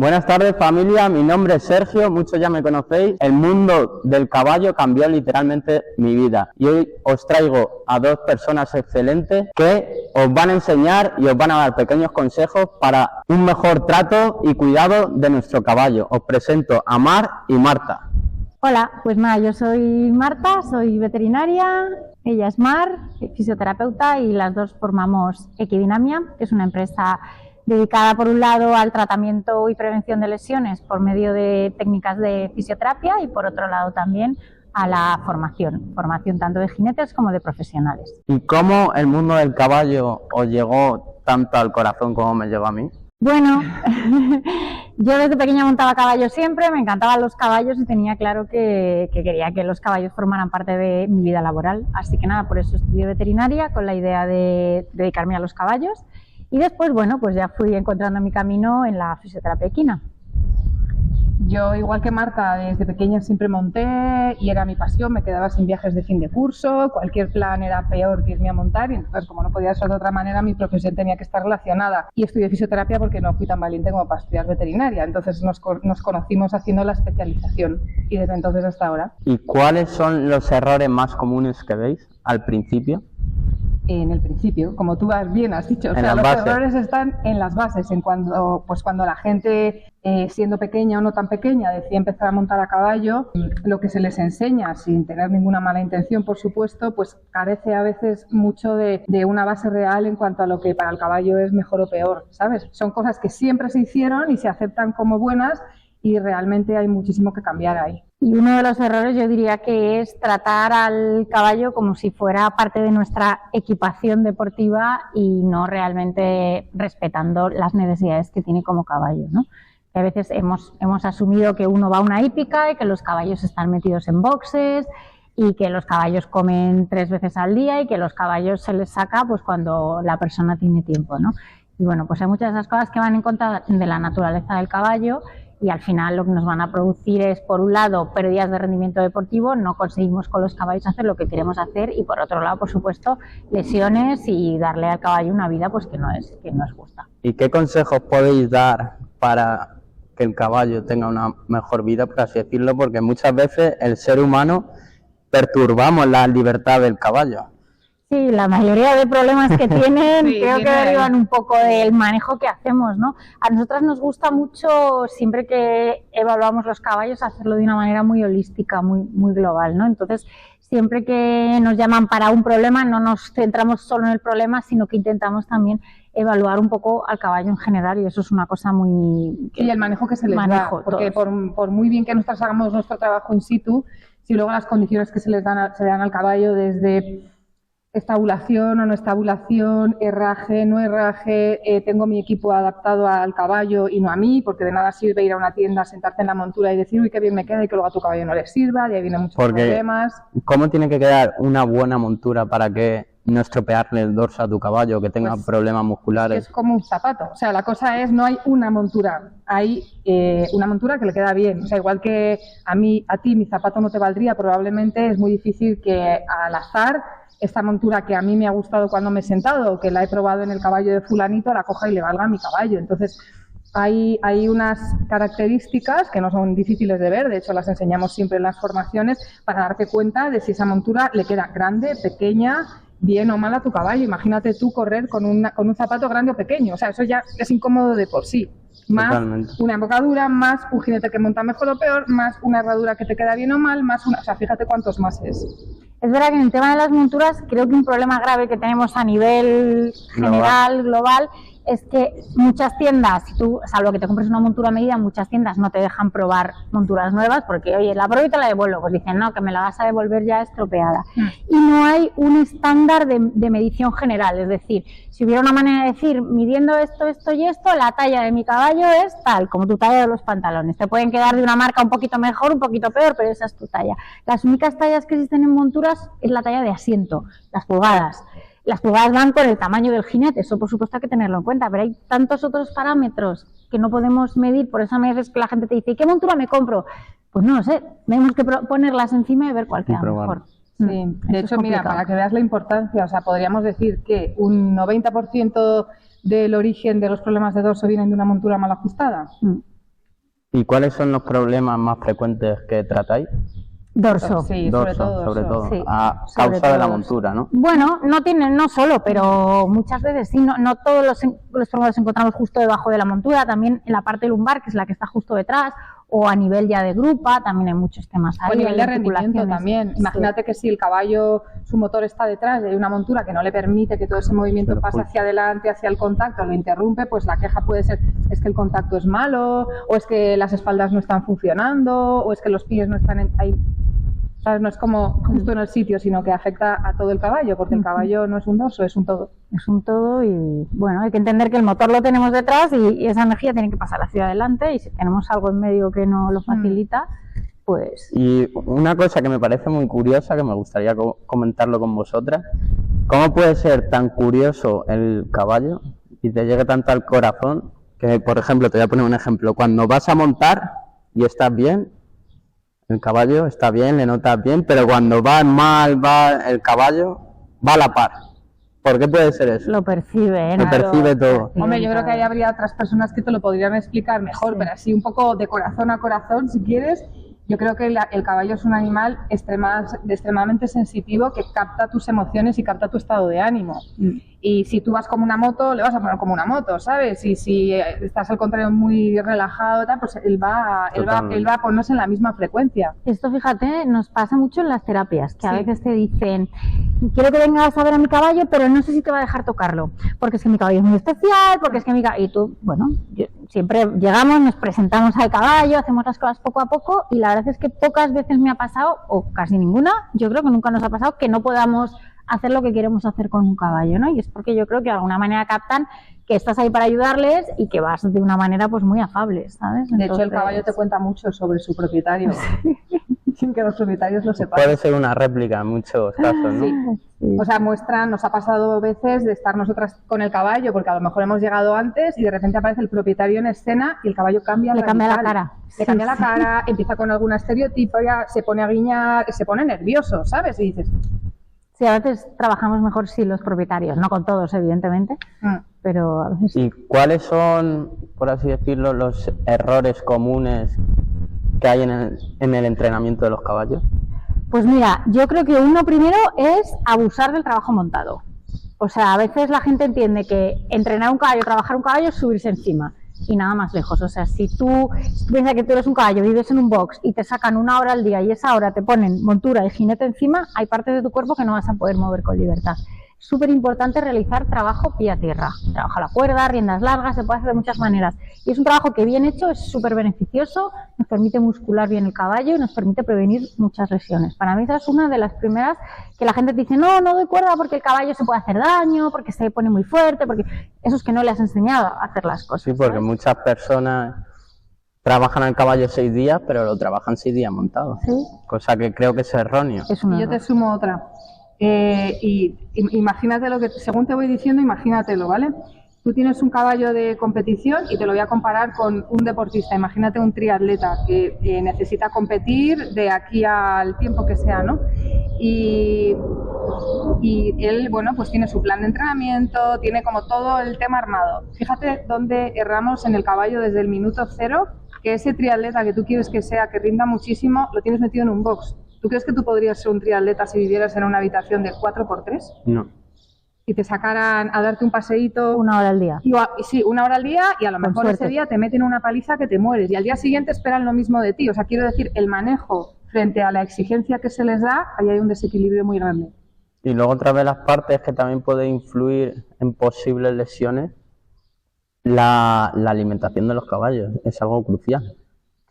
Buenas tardes familia, mi nombre es Sergio, muchos ya me conocéis. El mundo del caballo cambió literalmente mi vida y hoy os traigo a dos personas excelentes que os van a enseñar y os van a dar pequeños consejos para un mejor trato y cuidado de nuestro caballo. Os presento a Mar y Marta. Hola, pues nada, yo soy Marta, soy veterinaria, ella es Mar, fisioterapeuta, y las dos formamos Equidinamia, que es una empresa dedicada por un lado al tratamiento y prevención de lesiones por medio de técnicas de fisioterapia y por otro lado también a la formación tanto de jinetes como de profesionales. ¿Y cómo el mundo del caballo os llegó tanto al corazón como me llegó a mí? Bueno, yo desde pequeña montaba caballos siempre, me encantaban los caballos y tenía claro que quería que los caballos formaran parte de mi vida laboral. Así que nada, por eso estudié veterinaria con la idea de dedicarme a los caballos y después, bueno, pues ya fui encontrando mi camino en la fisioterapia equina. Yo, igual que Marta, desde pequeña siempre monté y era mi pasión, me quedaba sin viajes de fin de curso, cualquier plan era peor que irme a montar y entonces, como no podía ser de otra manera, mi profesión tenía que estar relacionada. Y estudié fisioterapia porque no fui tan valiente como para estudiar veterinaria, entonces nos conocimos haciendo la especialización y desde entonces hasta ahora. ¿Y cuáles son los errores más comunes que veis al principio? En el principio, como tú bien has dicho, o sea, los errores están en las bases, en cuando la gente, siendo pequeña o no tan pequeña, decide empezar a montar a caballo, lo que se les enseña, sin tener ninguna mala intención, por supuesto, pues carece a veces mucho de una base real en cuanto a lo que para el caballo es mejor o peor, ¿sabes? Son cosas que siempre se hicieron y se aceptan como buenas y realmente hay muchísimo que cambiar ahí. Y uno de los errores yo diría que es tratar al caballo como si fuera parte de nuestra equipación deportiva y no realmente respetando las necesidades que tiene como caballo, ¿no? Que a veces hemos asumido que uno va a una hípica y que los caballos están metidos en boxes y que los caballos comen 3 veces al día y que los caballos se les saca pues cuando la persona tiene tiempo, ¿no? Y bueno, pues hay muchas de esas cosas que van en contra de la naturaleza del caballo. Y al final lo que nos van a producir es, por un lado, pérdidas de rendimiento deportivo, no conseguimos con los caballos hacer lo que queremos hacer y por otro lado, por supuesto, lesiones y darle al caballo una vida pues que no es justa. ¿Y qué consejos podéis dar para que el caballo tenga una mejor vida, por así decirlo? Porque muchas veces el ser humano perturbamos la libertad del caballo. Sí, la mayoría de problemas que tienen sí, creo que derivan un poco del manejo que hacemos, ¿no? A nosotras nos gusta mucho, siempre que evaluamos los caballos, hacerlo de una manera muy holística, muy global, ¿no? Entonces, siempre que nos llaman para un problema, no nos centramos solo en el problema, sino que intentamos también evaluar un poco al caballo en general y eso es una cosa muy... Y el manejo que se les da, porque por muy bien que nosotros hagamos nuestro trabajo in situ, si luego las condiciones que se le dan al caballo desde estabulación o no estabulación, herraje, no herraje, tengo mi equipo adaptado al caballo y no a mí, porque de nada sirve ir a una tienda, sentarte en la montura y decir, uy, qué bien me queda y que luego a tu caballo no le sirva, y ahí vienen muchos problemas. ¿Cómo tiene que quedar una buena montura para que no estropearle el dorso a tu caballo, que tenga problemas musculares? Es como un zapato, o sea, la cosa es, no hay una montura, hay una montura que le queda bien, o sea, igual que a ti mi zapato no te valdría, probablemente es muy difícil que al azar esta montura que a mí me ha gustado cuando me he sentado o que la he probado en el caballo de fulanito la coja y le valga a mi caballo. Entonces hay unas características que no son difíciles de ver, de hecho las enseñamos siempre en las formaciones para darte cuenta de si esa montura le queda grande, pequeña, bien o mal a tu caballo. Imagínate tú correr con un zapato grande o pequeño, o sea, eso ya es incómodo de por sí. Más totalmente. Una embocadura, más un jinete que monta mejor o peor, más una herradura que te queda bien o mal, más una... O sea, fíjate cuántos más es. Es verdad que en el tema de las monturas creo que un problema grave que tenemos a nivel general, global, es que muchas tiendas, si tú, salvo que te compres una montura a medida, muchas tiendas no te dejan probar monturas nuevas porque, oye, la pruebo y te la devuelvo. Pues dicen, no, que me la vas a devolver ya estropeada. Y no hay un estándar de medición general, es decir, si hubiera una manera de decir, midiendo esto y esto, la talla de mi caballo es tal, como tu talla de los pantalones. Te pueden quedar de una marca un poquito mejor, un poquito peor, pero esa es tu talla. Las únicas tallas que existen en monturas es la talla de asiento, las pulgadas. Las pulgadas van con el tamaño del jinete, eso por supuesto hay que tenerlo en cuenta, pero hay tantos otros parámetros que no podemos medir, por eso a veces que la gente te dice, ¿y qué montura me compro? Pues no lo sé, tenemos que ponerlas encima y ver cuál queda mejor. Sí, de hecho, mira, para que veas la importancia, o sea, podríamos decir que un 90% del origen de los problemas de dorso vienen de una montura mal ajustada. ¿Y cuáles son los problemas más frecuentes que tratáis? Dorso. Sí, Dorso, sobre todo, sí, a sobre causa de la todo montura, ¿no? Bueno, no solo, pero muchas veces sí, no todos los problemas los encontramos justo debajo de la montura, también en la parte lumbar, que es la que está justo detrás, o a nivel ya de grupa, también hay muchos temas ahí. O a nivel de rendimiento articulaciones. también. Imagínate que si el caballo, su motor está detrás y hay una montura que no le permite que todo ese movimiento Pero, pase pues, hacia adelante, hacia el contacto, lo interrumpe, pues la queja puede ser es que el contacto es malo, o es que las espaldas no están funcionando, o es que los pies no están ahí. ¿Sabes? No es como justo en el sitio, sino que afecta a todo el caballo, porque el caballo no es un dorso, es un todo. Es un todo y bueno, hay que entender que el motor lo tenemos detrás y esa energía tiene que pasar hacia adelante y si tenemos algo en medio que no lo facilita, pues... Y una cosa que me parece muy curiosa, que me gustaría comentarlo con vosotras, ¿cómo puede ser tan curioso el caballo y te llegue tanto al corazón que, por ejemplo, te voy a poner un ejemplo, cuando vas a montar y estás bien, el caballo está bien, le notas bien, pero cuando va mal, el caballo va a la par. ¿Por qué puede ser eso? Lo percibe, Lo percibe todo. Hombre, yo creo que ahí habría otras personas que te lo podrían explicar mejor, Sí. pero así un poco de corazón a corazón, si quieres. Yo creo que el caballo es un animal extremadamente sensitivo que capta tus emociones y capta tu estado de ánimo. Y si tú vas como una moto, le vas a poner como una moto, ¿sabes? Y si estás al contrario muy relajado, tal, pues él va a ponerse en la misma frecuencia. Esto, fíjate, nos pasa mucho en las terapias, que a Sí. veces te dicen, quiero que vengas a ver a mi caballo, pero no sé si te va a dejar tocarlo, porque es que mi caballo es muy especial, porque es que mi caballo... Y tú, bueno, siempre llegamos, nos presentamos al caballo, hacemos las cosas poco a poco, y la verdad es que pocas veces me ha pasado, o casi ninguna, yo creo que nunca nos ha pasado, que no podamos hacer lo que queremos hacer con un caballo, ¿no? Y es porque yo creo que de alguna manera captan que estás ahí para ayudarles y que vas de una manera pues muy afable, ¿sabes? De hecho, el Entonces, caballo te cuenta mucho sobre su propietario, sin que los propietarios lo sepan. Puede ser una réplica en muchos casos, ¿no? sí. O sea, nos ha pasado veces de estar nosotras con el caballo, porque a lo mejor hemos llegado antes y de repente aparece el propietario en escena y el caballo cambia Le cambia la radical. cara. Le cambia la cara, empieza con alguna estereotipa, se pone a guiñar, se pone nervioso, ¿sabes? Y dices... Sí, a veces trabajamos mejor si los propietarios, no con todos, evidentemente, pero a veces sí. ¿Y cuáles son, por así decirlo, los errores comunes que hay en el entrenamiento de los caballos? Pues mira, yo creo que uno primero es abusar del trabajo montado. O sea, a veces la gente entiende que entrenar un caballo, trabajar un caballo es subirse encima. Y nada más lejos. O sea, si tú piensas que tú eres un caballo, vives en un box y te sacan 1 hora al día y esa hora te ponen montura y jinete encima, hay partes de tu cuerpo que no vas a poder mover con libertad. Es súper importante realizar trabajo pie a tierra. Trabajo a la cuerda, riendas largas, se puede hacer de muchas maneras. Y es un trabajo que bien hecho es súper beneficioso, nos permite muscular bien el caballo y nos permite prevenir muchas lesiones. Para mí esa es una de las primeras que la gente te dice, no doy cuerda porque el caballo se puede hacer daño, porque se pone muy fuerte, porque eso es que no le has enseñado a hacer las cosas. Sí, porque ¿sabes? muchas personas trabajan al caballo 6 días, pero lo trabajan 6 días montado. Sí. Cosa que creo que es erróneo. Es un Y yo error. te sumo otra. Y imagínate lo que, según te voy diciendo, imagínatelo, ¿vale? Tú tienes un caballo de competición y te lo voy a comparar con un deportista. Imagínate un triatleta que necesita competir de aquí al tiempo que sea, ¿no? Y él, bueno, pues tiene su plan de entrenamiento, tiene como todo el tema armado. Fíjate dónde erramos en el caballo desde el minuto 0, que ese triatleta que tú quieres que sea, que rinda muchísimo, lo tienes metido en un box. ¿Tú crees que tú podrías ser un triatleta si vivieras en una habitación de 4x3? No. Y te sacaran a darte un paseíto 1 hora al día. y sí, 1 hora al día y a lo Con mejor suerte. ese día te meten una paliza que te mueres y al día siguiente esperan lo mismo de ti. O sea, quiero decir, el manejo frente a la exigencia que se les da, ahí hay un desequilibrio muy grande. Y luego otra de las partes que también puede influir en posibles lesiones, la alimentación de los caballos. Es algo crucial.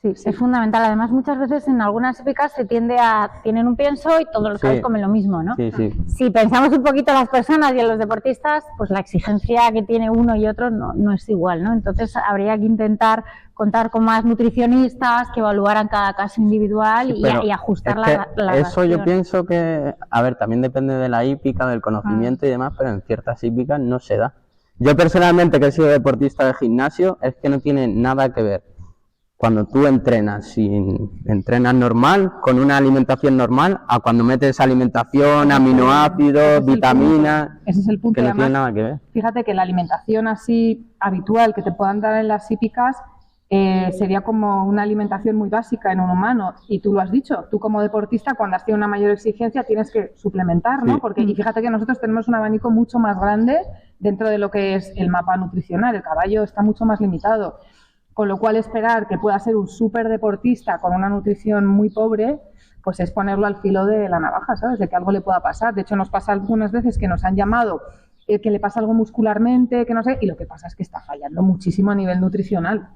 Sí, es fundamental. Además, muchas veces en algunas hípicas se tiende a... tienen un pienso y todos los caballos comen lo mismo, ¿no? Sí, sí. Si pensamos un poquito en las personas y en los deportistas, pues la exigencia que tiene uno y otro no es igual, ¿no? Entonces habría que intentar contar con más nutricionistas que evaluaran cada caso individual y ajustar es que la eso yo ración. pienso que, a ver, también depende de la hípica, del conocimiento y demás, pero en ciertas hípicas no se da. Yo personalmente, que he sido deportista de gimnasio, es que no tiene nada que ver cuando tú entrenas normal, con una alimentación normal, a cuando metes alimentación, aminoácidos, vitaminas, Ese es el punto. que no Además, tiene nada que ver. fíjate que la alimentación así habitual que te puedan dar en las hípicas sería como una alimentación muy básica en un humano, y tú lo has dicho, tú como deportista cuando has tenido una mayor exigencia tienes que suplementar, ¿no? Sí. Porque, y fíjate que nosotros tenemos un abanico mucho más grande dentro de lo que es el mapa nutricional, el caballo está mucho más limitado, con lo cual esperar que pueda ser un súper deportista con una nutrición muy pobre, pues es ponerlo al filo de la navaja, ¿sabes? De que algo le pueda pasar. De hecho, nos pasa algunas veces que nos han llamado que le pasa algo muscularmente, que no sé, y lo que pasa es que está fallando muchísimo a nivel nutricional.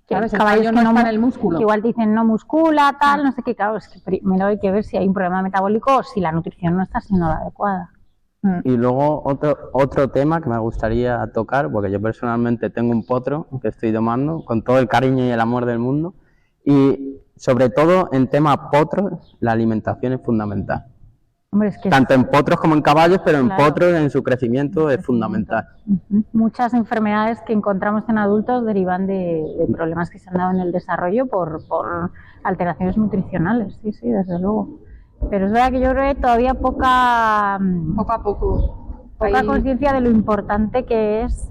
¿Sabes? El Caballos fallo no está en el músculo. que igual dicen no muscula, tal, no sé qué, claro, es que primero hay que ver si hay un problema metabólico o si la nutrición no está siendo la adecuada. Y luego otro tema que me gustaría tocar, porque yo personalmente tengo un potro que estoy domando con todo el cariño y el amor del mundo, y sobre todo en tema potros, la alimentación es fundamental. Hombre, es que Tanto en potros como en caballos, pero en Claro. potros en su crecimiento es fundamental. muchas enfermedades que encontramos en adultos derivan de problemas que se han dado en el desarrollo por alteraciones nutricionales, sí, sí, desde luego. Pero es verdad que yo creo que todavía poca Poco a poco. Ahí- conciencia de lo importante que es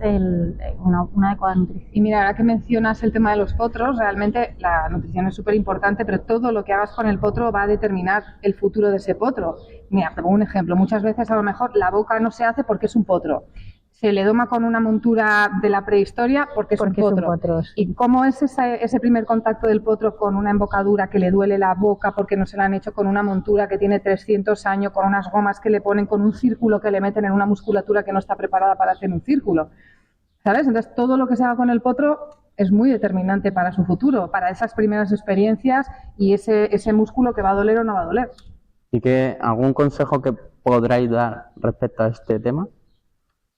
una adecuada nutrición. Y mira, ahora que mencionas el tema de los potros, realmente la nutrición es súper importante, pero todo lo que hagas con el potro va a determinar el futuro de ese potro. Mira, te pongo un ejemplo. Muchas veces a lo mejor la boca no se hace porque es un potro. Se le doma con una montura de la prehistoria porque es un potro. ¿Y cómo es ese primer contacto del potro con una embocadura que le duele la boca porque no se la han hecho con una montura que tiene 300 años, con unas gomas que le ponen, con un círculo que le meten en una musculatura que no está preparada para hacer un círculo? ¿Sabes? Entonces, todo lo que se haga con el potro es muy determinante para su futuro, para esas primeras experiencias y ese músculo que va a doler o no va a doler. ¿Y algún consejo que podráis dar respecto a este tema?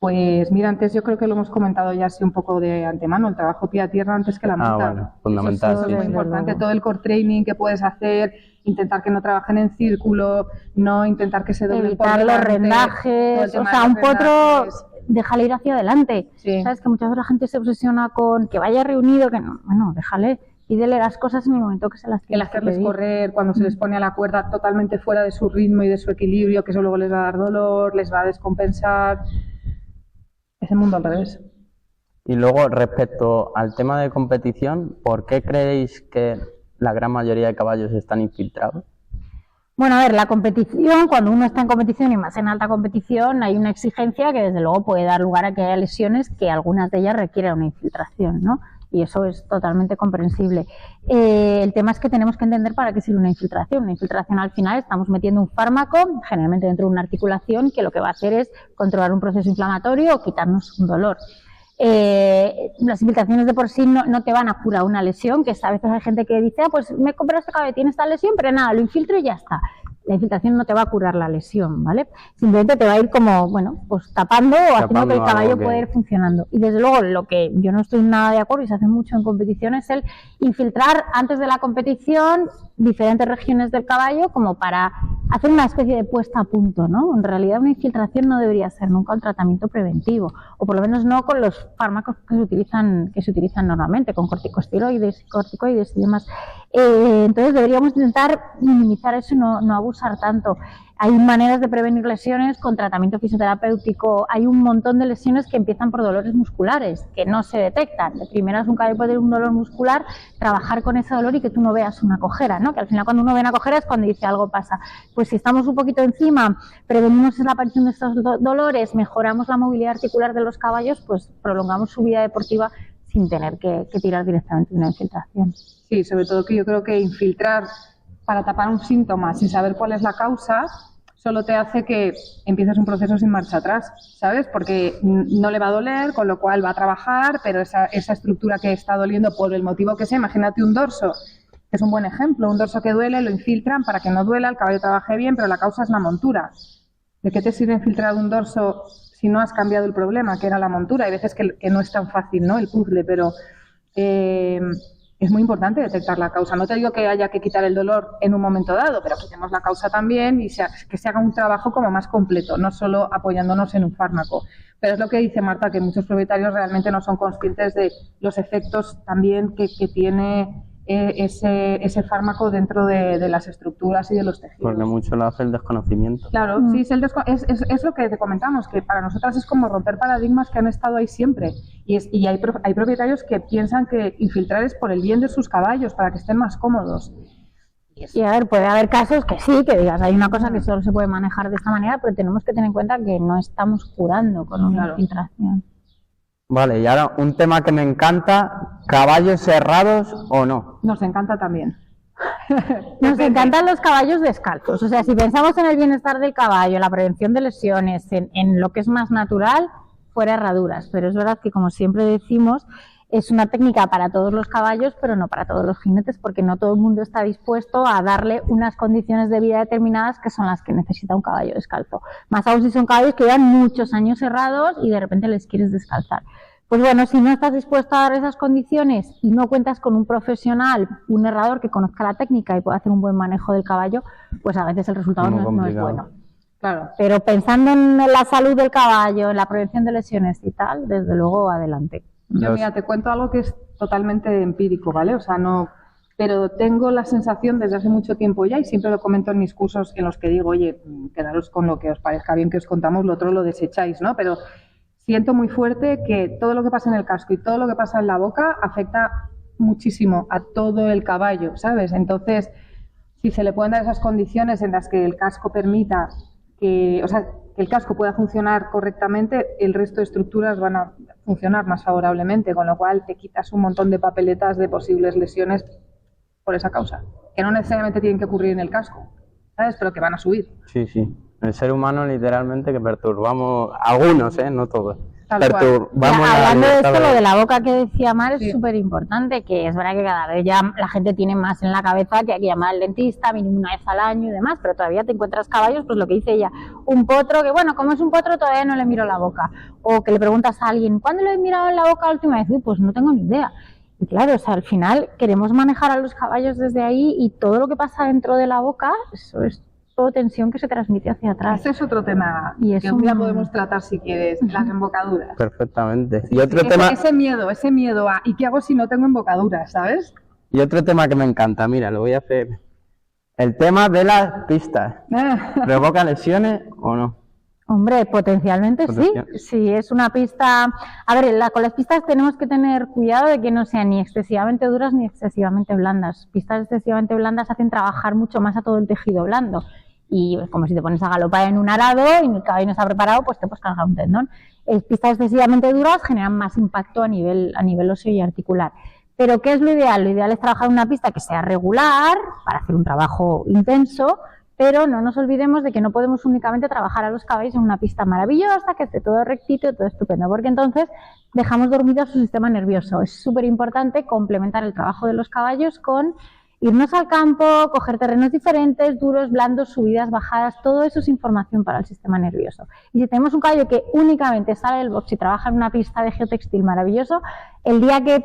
Pues mira, antes yo creo que lo hemos comentado ya así un poco de antemano, el trabajo pie a tierra antes que la monta. Bueno, fundamental, Eso es sí. muy importante, todo el core training que puedes hacer, intentar que no trabajen en círculo, no intentar que se doblen por Evitar los delante, todo rendajes, el tema o de sea, los un potro, rendajes. déjale ir hacia adelante. Sí. Sabes que muchas veces la gente se obsesiona con que vaya reunido, que no, bueno, déjale, pídele las cosas en el momento que se las El tienes que hacerles pedir. correr cuando se les pone a la cuerda totalmente fuera de su ritmo y de su equilibrio, que eso luego les va a dar dolor, les va a descompensar. Es el mundo al revés. Y luego, respecto al tema de competición, ¿por qué creéis que la gran mayoría de caballos están infiltrados? Bueno, a ver, la competición, cuando uno está en competición y más en alta competición, hay una exigencia que desde luego puede dar lugar a que haya lesiones que algunas de ellas requieren una infiltración, ¿no? Y eso es totalmente comprensible. El tema es que tenemos que entender para qué sirve una infiltración. Una infiltración al final estamos metiendo un fármaco, generalmente dentro de una articulación, que lo que va a hacer es controlar un proceso inflamatorio o quitarnos un dolor. Las infiltraciones de por sí no te van a curar una lesión, que a veces hay gente que dice, pues me he comprado este caballo, tiene esta lesión, pero nada, lo infiltro y ya está. La infiltración no te va a curar la lesión, ¿vale? Simplemente te va a ir como, bueno, pues tapando o haciendo que el caballo pueda ir funcionando. Y desde luego, lo que yo no estoy nada de acuerdo y se hace mucho en competición es el infiltrar antes de la competición diferentes regiones del caballo como para hacer una especie de puesta a punto, ¿no? En realidad una infiltración no debería ser nunca un tratamiento preventivo, o por lo menos no con los fármacos que se utilizan normalmente, con corticosteroides, corticoides y demás. Entonces deberíamos intentar minimizar eso y no abusar tanto. Hay maneras de prevenir lesiones con tratamiento fisioterapéutico. Hay un montón de lesiones que empiezan por dolores musculares, que no se detectan. De primeras un caballo puede tener un dolor muscular, trabajar con ese dolor y que tú no veas una cojera, ¿no? Que al final cuando uno ve una cojera es cuando dice algo pasa. Pues si estamos un poquito encima, prevenimos la aparición de estos dolores, mejoramos la movilidad articular de los caballos, pues prolongamos su vida deportiva sin tener que tirar directamente de una infiltración. Sí, sobre todo que yo creo que infiltrar para tapar un síntoma sin saber cuál es la causa solo te hace que empieces un proceso sin marcha atrás, ¿sabes? Porque no le va a doler, con lo cual va a trabajar, pero esa estructura que está doliendo por el motivo que sea, imagínate un dorso, que es un buen ejemplo, un dorso que duele, lo infiltran para que no duela, el caballo trabaje bien, pero la causa es la montura. ¿De qué te sirve infiltrar un dorso si no has cambiado el problema, que era la montura? Hay veces que no es tan fácil, ¿no?, el puzzle, pero es muy importante detectar la causa. No te digo que haya que quitar el dolor en un momento dado, pero quitemos la causa también y que se haga un trabajo como más completo, no solo apoyándonos en un fármaco. Pero es lo que dice Marta, que muchos propietarios realmente no son conscientes de los efectos también que tiene ese fármaco dentro de las estructuras y de los tejidos. Porque mucho lo hace el desconocimiento. Claro, sí, es lo que te comentamos, que para nosotras es como romper paradigmas que han estado ahí siempre. Y hay propietarios que piensan que infiltrar es por el bien de sus caballos, para que estén más cómodos. Y a ver, puede haber casos que sí, que digas, hay una cosa que solo se puede manejar de esta manera, pero tenemos que tener en cuenta que no estamos curando con una infiltración. Vale, y ahora un tema que me encanta, ¿caballos cerrados o no? Nos encanta también. Nos encantan los caballos descalzos. O sea, si pensamos en el bienestar del caballo, en la prevención de lesiones, en lo que es más natural, fuera herraduras. Pero es verdad que, como siempre decimos, es una técnica para todos los caballos, pero no para todos los jinetes, porque no todo el mundo está dispuesto a darle unas condiciones de vida determinadas que son las que necesita un caballo descalzo. Más aún si son caballos que llevan muchos años cerrados y de repente les quieres descalzar. Pues bueno, si no estás dispuesto a dar esas condiciones y no cuentas con un profesional, un herrador que conozca la técnica y pueda hacer un buen manejo del caballo, pues a veces el resultado no es bueno. Claro. Pero pensando en la salud del caballo, en la prevención de lesiones y tal, desde luego adelante. Yo, mira, te cuento algo que es totalmente empírico, ¿vale? O sea, no... Pero tengo la sensación desde hace mucho tiempo ya, y siempre lo comento en mis cursos en los que digo, oye, quedaros con lo que os parezca bien que os contamos, lo otro lo desecháis, ¿no? Pero siento muy fuerte que todo lo que pasa en el casco y todo lo que pasa en la boca afecta muchísimo a todo el caballo, ¿sabes? Entonces, si se le pueden dar esas condiciones en las que el casco permita que el casco pueda funcionar correctamente, el resto de estructuras van a funcionar más favorablemente, con lo cual te quitas un montón de papeletas de posibles lesiones por esa causa, que no necesariamente tienen que ocurrir en el casco, ¿sabes? Pero que van a subir. Sí, sí. El ser humano literalmente que perturbamos, algunos, no todos. Perturbamos hablando de esto, lo de la boca que decía Mar es súper importante, que es verdad que cada vez ya la gente tiene más en la cabeza que hay que llamar al dentista mínimo una vez al año y demás, pero todavía te encuentras caballos, pues lo que dice ella, un potro que bueno, como es un potro todavía no le miro la boca, o que le preguntas a alguien, ¿cuándo le he mirado en la boca la última vez? Pues no tengo ni idea. Y claro, o sea, al final queremos manejar a los caballos desde ahí y todo lo que pasa dentro de la boca, eso es todo tensión que se transmite hacia atrás. Ese es otro tema que un día podemos tratar si quieres, las embocaduras. Perfectamente. Y otro tema... Ese miedo a ¿y qué hago si no tengo embocaduras, sabes? Y otro tema que me encanta, mira, lo voy a hacer. El tema de las pistas. ¿Provoca lesiones o no? Hombre, potencialmente sí. Si es una pista... A ver, con las pistas tenemos que tener cuidado de que no sean ni excesivamente duras ni excesivamente blandas. Pistas excesivamente blandas hacen trabajar mucho más a todo el tejido blando. Y es como si te pones a galopar en un arado y el caballo no está preparado, pues te puedes cargar un tendón. Pistas excesivamente duras generan más impacto a nivel óseo y articular. Pero ¿qué es lo ideal? Lo ideal es trabajar una pista que sea regular para hacer un trabajo intenso, pero no nos olvidemos de que no podemos únicamente trabajar a los caballos en una pista maravillosa, que esté todo rectito, todo estupendo, porque entonces dejamos dormido su sistema nervioso. Es súper importante complementar el trabajo de los caballos con irnos al campo, coger terrenos diferentes, duros, blandos, subidas, bajadas, todo eso es información para el sistema nervioso. Y si tenemos un caballo que únicamente sale del box y trabaja en una pista de geotextil maravilloso, el día que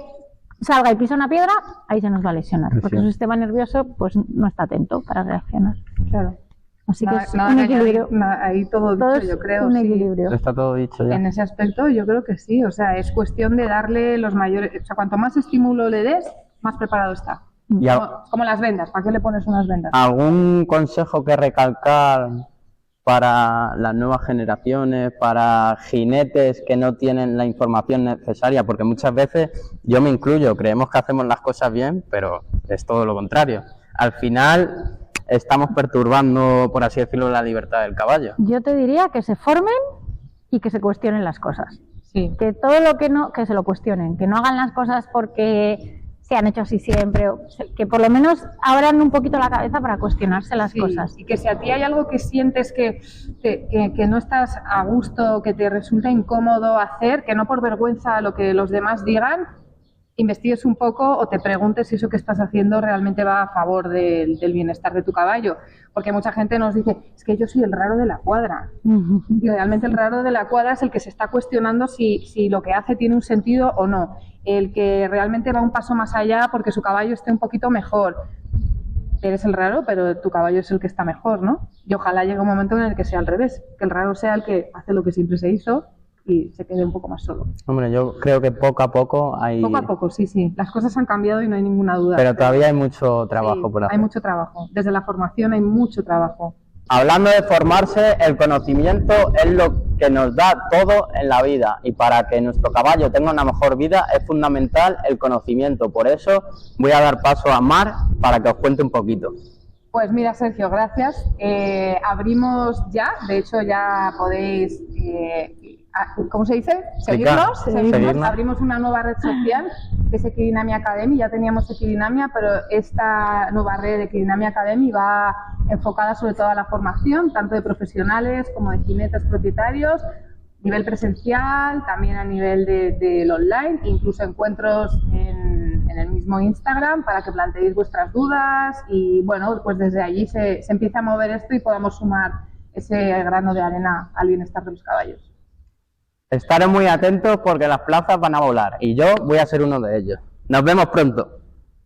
salga y pisa una piedra, ahí se nos va a lesionar, porque su sistema nervioso pues no está atento para reaccionar. Claro. Así que es un equilibrio. Ahí todo dicho, yo creo. Un equilibrio. Está todo dicho ya. En ese aspecto yo creo que sí, o sea, es cuestión de darle los mayores, o sea, cuanto más estímulo le des, más preparado está. Como las vendas, ¿para qué le pones unas vendas? ¿Algún consejo que recalcar para las nuevas generaciones, para jinetes que no tienen la información necesaria? Porque muchas veces, yo me incluyo, creemos que hacemos las cosas bien, pero es todo lo contrario. Al final estamos perturbando, por así decirlo, la libertad del caballo. Yo te diría que se formen y que se cuestionen las cosas. Sí. Que todo lo que no, que se lo cuestionen, que no hagan las cosas porque se han hecho así siempre, que por lo menos abran un poquito la cabeza para cuestionarse las cosas. Y que si a ti hay algo que sientes que no estás a gusto, que te resulta incómodo hacer, que no por vergüenza a lo que los demás digan, investigues un poco o te preguntes si eso que estás haciendo realmente va a favor del bienestar de tu caballo. Porque mucha gente nos dice, es que yo soy el raro de la cuadra. Y realmente el raro de la cuadra es el que se está cuestionando si lo que hace tiene un sentido o no. El que realmente va un paso más allá porque su caballo esté un poquito mejor. Eres el raro, pero tu caballo es el que está mejor, ¿no? Y ojalá llegue un momento en el que sea al revés, que el raro sea el que hace lo que siempre se hizo, y se quede un poco más solo. Hombre, yo creo que poco a poco hay... Poco a poco, sí, sí. Las cosas han cambiado y no hay ninguna duda. Pero todavía hay mucho trabajo Sí, por hacer. hay mucho trabajo. Desde la formación hay mucho trabajo. Hablando de formarse, el conocimiento es lo que nos da todo en la vida y para que nuestro caballo tenga una mejor vida es fundamental el conocimiento. Por eso voy a dar paso a Mar para que os cuente un poquito. Pues mira, Sergio, gracias. Abrimos ya, de hecho ya podéis, ¿cómo se dice? Seguirnos. Seguirnos. Abrimos una nueva red social que es Equidinamia Academy. Ya teníamos Equidinamia, pero esta nueva red de Equidinamia Academy va enfocada sobre todo a la formación, tanto de profesionales como de jinetes propietarios, nivel presencial, también a nivel del online, incluso encuentros en el mismo Instagram para que planteéis vuestras dudas y bueno, pues desde allí se empieza a mover esto y podamos sumar ese grano de arena al bienestar de los caballos. Estaré muy atentos porque las plazas van a volar y yo voy a ser uno de ellos. Nos vemos pronto.